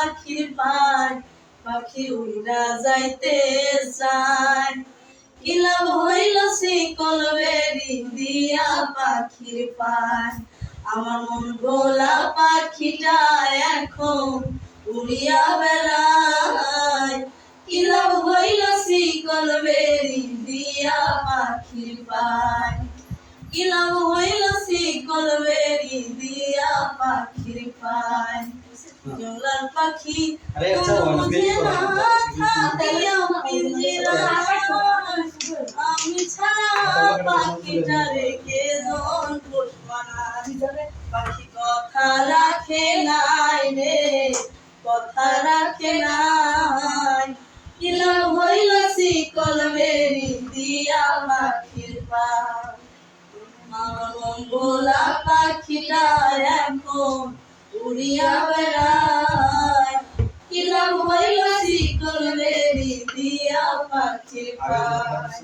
পাখির পায় পাখি উড়া যাইতে চায় কি লাভ হইল শিকল বেরি দিয়া পাখির পায় আমার মন ভোলা পাখিটা এখন উড়িয়া বেড়ায় কি লাভ হইল শিকল বেরি দিয়া পাখির পায় কি লাভ হইল শিকল বেরি দিয়া পাখির পায় জংলার পাখি আমি ছাড়া পাখিটারে কে জন পোষ মানায় পাখি কথা রাখে নাই রে কথা রাখে নাই কি লাভ হইল শিকল বেরি দিয়া পাখির পায় আমার ভোলা পাখিটা এখন উড়িয়া বেড়ায় কি লাভ হইল শিকল বেরি দিয়া পাখির পায়।